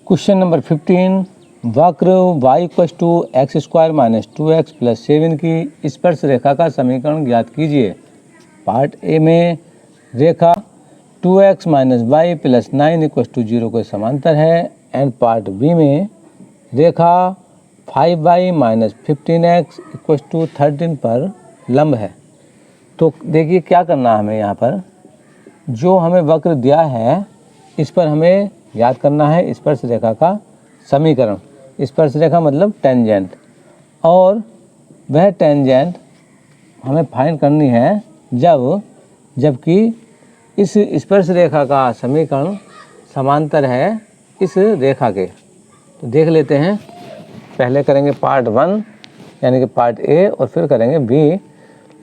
Question number 15, वक्र y equals to x square minus 2x plus 7 की स्पर्श रेखा का समीकरण ज्ञात कीजिए। पार्ट ए में रेखा 2x minus y plus 9 equals to 0 के समांतर है एंड पार्ट बी में रेखा 5y minus 15x equals to 13 पर लंब है। तो देखिए क्या करना है हमें, यहाँ पर जो हमें वक्र दिया है इस पर हमें याद करना है स्पर्श रेखा का समीकरण। स्पर्श रेखा मतलब टेंजेंट, और वह टेंजेंट हमें फाइंड करनी है जबकि इस स्पर्श रेखा का समीकरण समांतर है इस रेखा के। तो देख लेते हैं, पहले करेंगे पार्ट 1 यानी कि पार्ट ए और फिर करेंगे बी,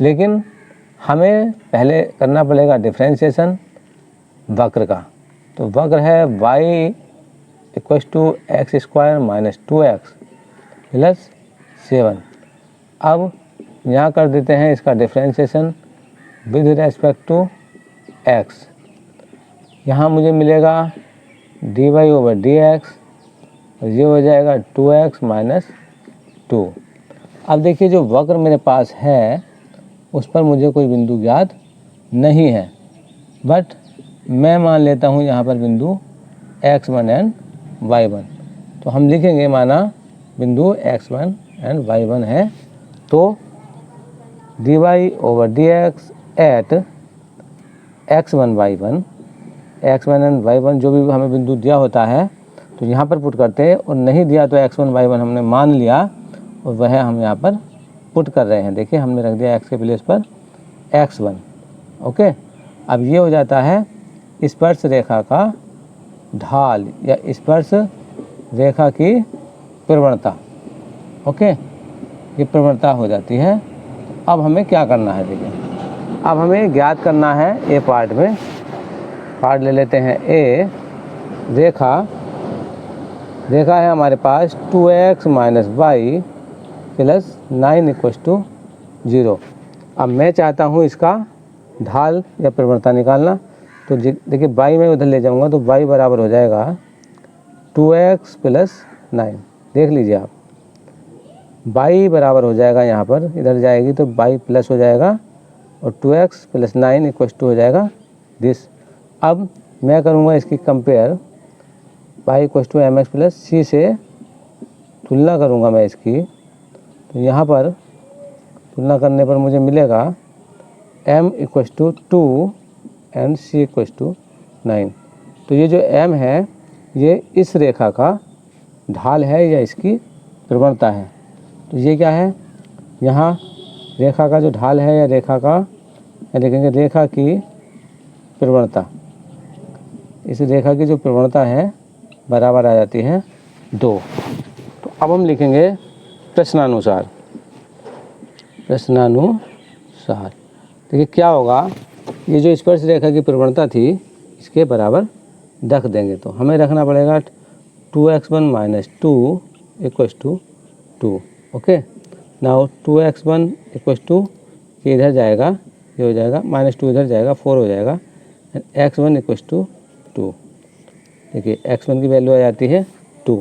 लेकिन हमें पहले करना पड़ेगा डिफ्रेंशिएशन वक्र का। तो वक्र है y equals to x square minus 2x plus 7। अब यहाँ कर देते हैं इसका differentiation with respect to x। यहाँ मुझे मिलेगा dy ओवर dx और ये हो जाएगा 2x माइनस 2। अब देखिए जो वक्र मेरे पास है उस पर मुझे कोई बिंदु ज्ञात नहीं है, बट मैं मान लेता हूँ यहाँ पर बिंदु x1 एंड y1। तो हम लिखेंगे माना बिंदु x1 एंड y1 है, तो dy over dx at x1 and y1 जो भी हमें बिंदु दिया होता है तो यहाँ पर पुट करते हैं, और नहीं दिया तो x1 y1 हमने मान लिया और वह हम यहाँ पर पुट कर रहे हैं। देखिए हमने रख दिया x के प्लेस पर x1। ओके, अब ये हो जाता है स्पर्श रेखा का ढाल या स्पर्श रेखा की प्रवणता। ओके, ये प्रवणता हो जाती है। अब हमें क्या करना है, देखिए अब हमें ज्ञात करना है ए पार्ट में। पार्ट ले लेते हैं ए। रेखा है हमारे पास 2x minus y plus 9 equals to 0। अब मैं चाहता हूँ इसका ढाल या प्रवणता निकालना। तो देखिए y में उधर ले जाऊंगा तो y बराबर हो जाएगा 2x प्लस 9। देख लीजिए आप, y बराबर हो जाएगा, यहाँ पर इधर जाएगी तो y प्लस हो जाएगा और 2x प्लस 9 इक्वस टू हो जाएगा दिस। अब मैं करूँगा इसकी compare y equals to M X plus C से तुलना करूँगा मैं इसकी। तो यहाँ पर तुलना करने पर मुझे मिलेगा m equals to 2 and c equals to 9। तो ये जो m है ये इस रेखा का ढाल है या इसकी प्रवणता है। तो ये क्या है, यहाँ रेखा का जो ढाल है या रेखा का या लिखेंगे रेखा की प्रवणता। इस रेखा की जो प्रवणता है बराबर आ जाती है 2। तो अब हम लिखेंगे प्रश्नानुसार। देखिए क्या होगा, ये जो स्पर्श रेखा की प्रवणता थी इसके बराबर रख देंगे। तो हमें रखना पड़ेगा 2x1 minus 2 equals to 2। Okay, now 2x1 equals to ये इधर जाएगा, ये हो जाएगा माइनस 2 इधर जाएगा 4 हो जाएगा, x1 इक्वस टू 2। देखिए x1 की वैल्यू आ जाती है 2।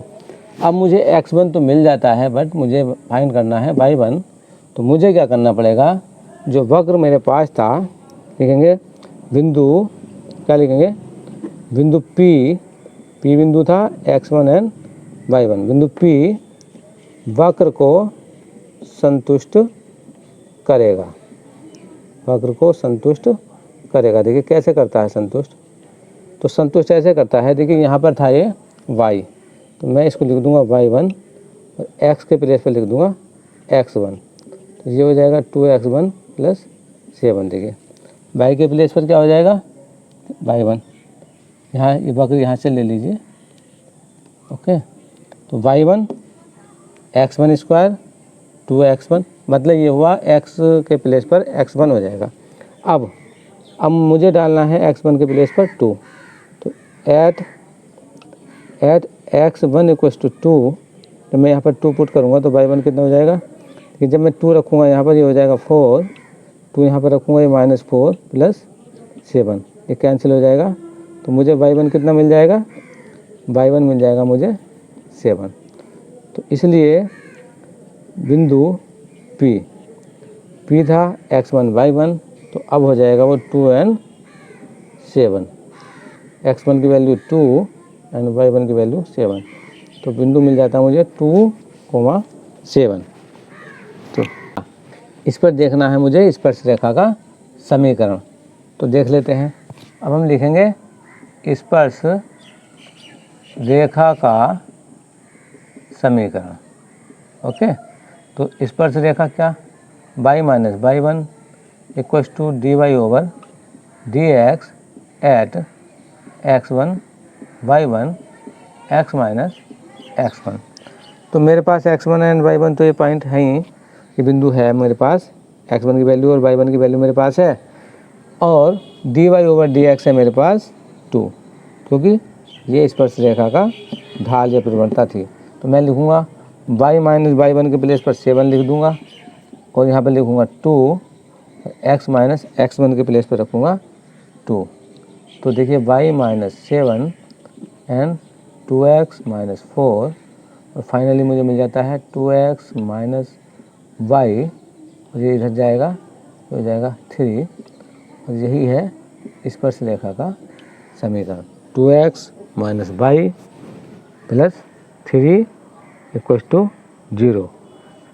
अब मुझे x1 तो मिल जाता है बट मुझे फाइंड करना है y1। तो मुझे क्या करना पड़ेगा, जो वक्र मेरे पास था लिखेंगे बिंदु, क्या लिखेंगे, बिंदु P बिंदु था x1 एंड y1। बिंदु P वक्र को संतुष्ट करेगा, वक्र को संतुष्ट करेगा। देखिए कैसे करता है संतुष्ट, तो संतुष्ट ऐसे करता है, देखिए यहाँ पर था ये y, तो मैं इसको लिख दूंगा y1 और x के प्लेस पर लिख दूंगा x1। तो ये हो जाएगा 2x1 प्लस 7। देखिए y के प्लेस पर क्या हो जाएगा y1, यहाँ ये वक्र यहाँ से ले लीजिए। ओके, तो y1 x1 स्क्वायर 2x1, मतलब ये हुआ x के प्लेस पर x1 हो जाएगा। अब मुझे डालना है x1 के प्लेस पर 2। तो एट x1 इक्वस टू 2, तो मैं यहाँ पर 2 पुट करूँगा तो y1 कितना हो जाएगा, कि जब मैं 2 रखूँगा यहाँ पर ये हो जाएगा 4, 2 यहाँ पर रखूँगा ये माइनस 4 प्लस 7, ये कैंसिल हो जाएगा। तो मुझे y1 कितना मिल जाएगा, y1 मिल जाएगा मुझे 7। तो इसलिए बिंदु P था x1 y1, तो अब हो जाएगा वो 2 and 7, x1 की वैल्यू 2 एंड y1 की वैल्यू 7। तो बिंदु मिल जाता है मुझे 2,7। तो इस पर देखना है मुझे स्पर्शरेखा का समीकरण। तो देख लेते हैं। अब हम लिखेंगे स्पर्श रेखा का समीकरण। ओके, तो स्पर्श रेखा क्या, y minus y1 equals to dy over dx at x1 y1 x minus x1। तो मेरे पास x1 एंड y1 तो ये पॉइंट है ही, ये बिंदु है मेरे पास, x1 की वैल्यू और y1 की वैल्यू मेरे पास है, और dy ओवर dx है मेरे पास 2, क्योंकि ये स्पर्श रेखा का ढाल या प्रवणता थी। तो मैं लिखूँगा y माइनस y1 के प्लेस पर 7 लिख दूँगा, और यहाँ पर लिखूँगा 2, x माइनस x1 के प्लेस पर रखूँगा 2। तो देखिए y minus 7 and 2x minus 4, और फाइनली मुझे मिल जाता है 2x माइनस y, और ये इधर जाएगा तो हो जाएगा 3, और यही है स्पर्श रेखा का समीकरण। 2x minus y plus 3 equals to 0।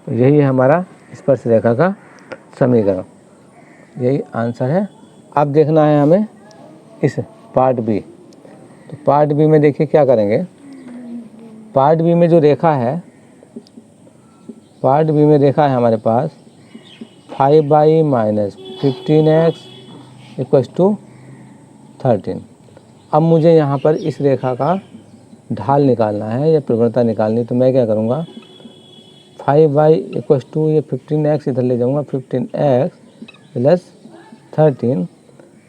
तो यही है हमारा स्पर्श रेखा का समीकरण, यही आंसर है। अब देखना है हमें इस पार्ट बी। तो पार्ट बी में देखिए क्या करेंगे। पार्ट बी में जो रेखा है, पार्ट बी में रेखा है हमारे पास 5y minus 15x equals to 13। अब मुझे यहाँ पर इस रेखा का ढाल निकालना है या प्रवणता निकालनी। तो मैं क्या करूँगा, 5y इक्वल्स टू ये 15x इधर ले जाऊँगा, 15x प्लस 13।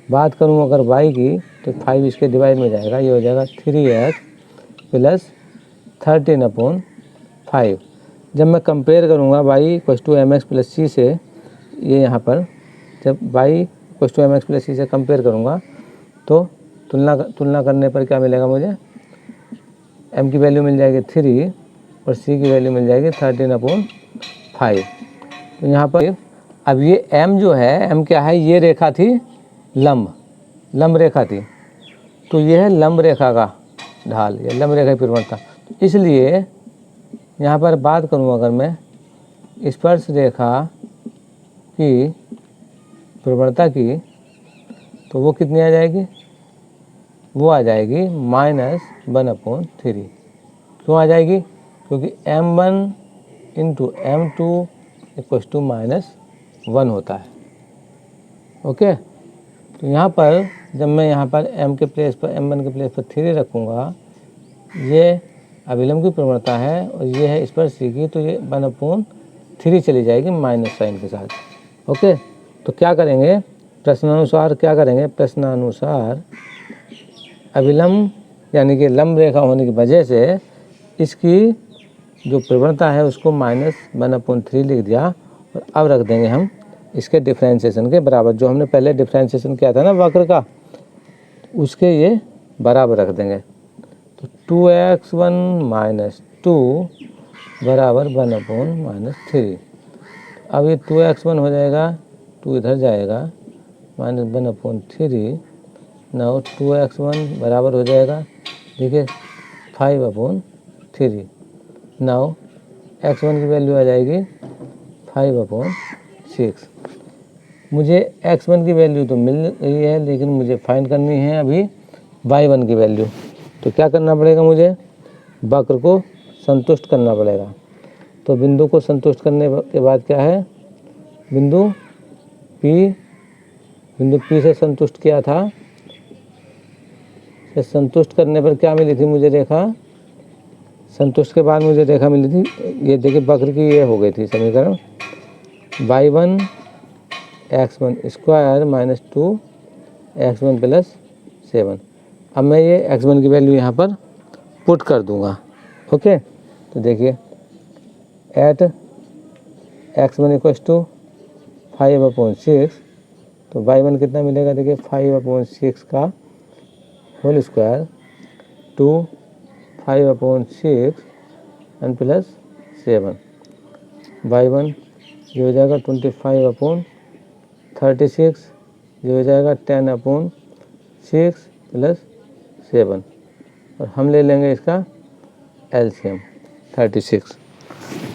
बात करूँ अगर y की तो 5 इसके डिवाइड में जाएगा, ये हो जाएगा 3x प्लस 13/5। जब मैं कंपेयर करूँगा y equals to mx plus c से, ये यहाँ पर जब y equals to mx plus c से कंपेयर करूँगा तो तुलना करने पर क्या मिलेगा मुझे, m की वैल्यू मिल जाएगी 3 और c की वैल्यू मिल जाएगी 13/5। तो यहाँ पर अब ये m जो है, m क्या है, ये रेखा थी लंब रेखा थी, तो ये है लंब रेखा का ढाल, ये लंब रेखा की प्रवणता। तो इसलिए यहाँ पर बात करूँ अगर मैं स्पर्श रेखा की प्रवणता की, तो वो कितनी आ जाएगी, वो आ जाएगी -1/3। क्यों आ जाएगी, क्योंकि m1 into m2 equals to -1 होता है। ओके, तो यहाँ पर जब मैं यहाँ पर m के प्लेस पर m1 के प्लेस पर 3 रखूँगा, ये अभिलंब की प्रवणता है और ये है स्पर्श की, तो ये 1/3 चली जाएगी माइनस साइन के साथ। ओके, तो क्या करेंगे, प्रश्नानुसार क्या करेंगे, प्रश्नानुसार अभिलंब यानी कि लंब रेखा होने की वजह से इसकी जो प्रवणता है उसको -1/3 लिख दिया, और अब रख देंगे हम इसके डिफ्रेंशिएशन के बराबर। जो हमने पहले डिफ्रेंशिएशन किया था ना वक्र का, उसके ये बराबर रख देंगे। तो 2x1 माइनस 2 बराबर 1/3। अब ये 2x1 हो जाएगा, 2 इधर जाएगा, -1/3। नाउ 2x1 बराबर हो जाएगा, देखिए 5/3। नाउ x1 की वैल्यू आ जाएगी 5/6। मुझे x1 की वैल्यू तो मिल रही है, लेकिन मुझे फाइंड करनी है अभी y1 की वैल्यू। तो क्या करना पड़ेगा, मुझे वक्र को संतुष्ट करना पड़ेगा। तो बिंदु को संतुष्ट करने के बाद क्या है, बिंदु P से संतुष्ट किया था, से संतुष्ट करने पर क्या मिली थी मुझे रेखा, संतुष्ट के बाद मुझे रेखा मिली थी, ये देखिए वक्र की ये हो गई थी समीकरण, y1 x1 square minus 2 x1 plus 7। अब मैं ये x1 की वैल्यू यहाँ पर पुट कर दूँगा। ओके, तो देखिए एट x1 इक्वल्स टू 5/6, तो y1 कितना मिलेगा, देखिए 5/6 का whole square 2 5/6 and plus 7। y1 ये हो जाएगा 25/36, ये हो जाएगा 10/6 प्लस 7। और हम ले लेंगे इसका एलसीएम 36।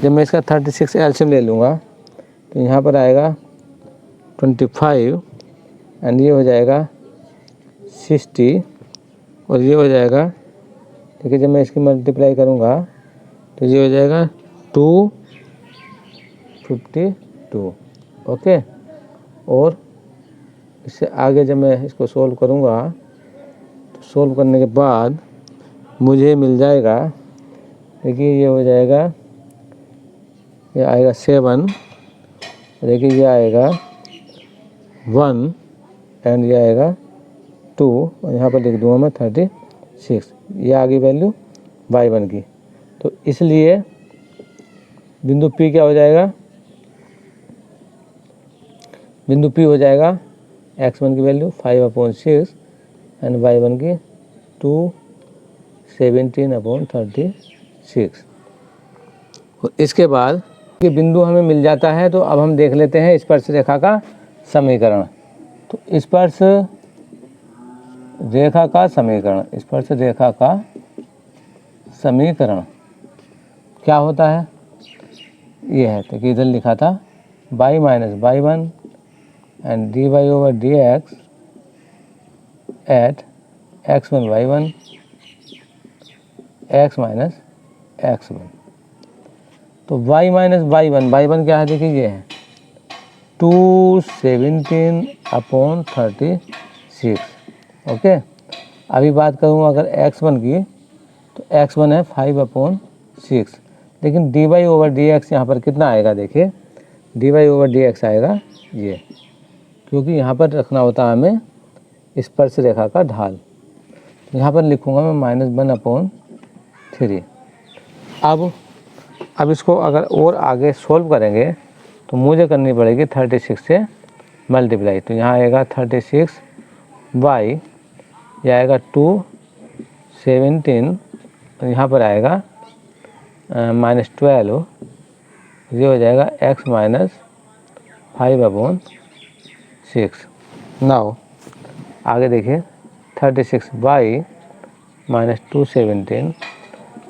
जब मैं इसका 36 एलसीएम ले लूँगा तो यहाँ पर आएगा 25 एंड ये हो जाएगा 60 और ये हो जाएगा, देखिए जब मैं इसकी मल्टीप्लाई करूँगा तो ये हो जाएगा 252। ओके, और इससे आगे जब मैं इसको सोल्व करूँगा तो सोल्व करने के बाद मुझे मिल जाएगा, देखिए ये हो जाएगा, ये आएगा 7, देखिए ये आएगा 1 एंड ये आएगा 2 और यहाँ पर लिख दूँगा मैं 36। ये आ गई वैल्यू y1 की। तो इसलिए बिंदु P क्या हो जाएगा, बिंदु P हो जाएगा x1 की वैल्यू 5/6 एंड y1 की 217/36। और इसके बाद कि बिंदु हमें मिल जाता है तो अब हम देख लेते हैं स्पर्श रेखा का समीकरण। तो स्पर्श रेखा का समीकरण, स्पर्श रेखा का समीकरण क्या होता है, ये है। तो कि इधर लिखा था y minus y1 and dy/dx at x1 y1 x minus x1। तो y माइनस y1 क्या है, देखिए ये है 217/36। ओके, अभी बात करूँ अगर x1 की तो x1 है 5/6, लेकिन dy/dx यहाँ पर कितना आएगा, देखिए dy/dx आएगा ये, क्योंकि यहाँ पर रखना होता है हमें स्पर्श रेखा का ढाल। यहाँ पर लिखूँगा मैं -1/3। अब इसको अगर और आगे सोल्व करेंगे तो मुझे करनी पड़ेगी 36 से मल्टीप्लाई। तो यहाँ आएगा 36 बाई, यह आएगा 217 और यहाँ पर आएगा -12, ये हो जाएगा x माइनस 5/6। नाउ आगे देखिए 36 बाई -217,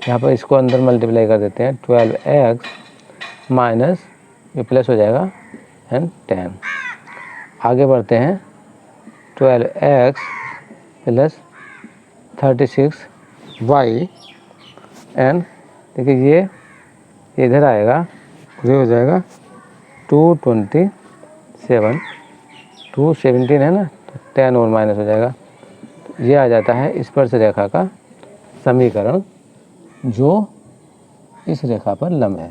यहाँ पर इसको अंदर मल्टीप्लाई कर देते हैं 12x माइनस ये प्लस हो जाएगा एंड 10। आगे बढ़ते हैं 12x प्लस 36y एंड देखिए ये इधर आएगा, ये हो जाएगा 217 है ना, तो 10 और माइनस हो जाएगा। तो ये आ जाता है स्पर्श रेखा का समीकरण जो इस रेखा पर लंब है।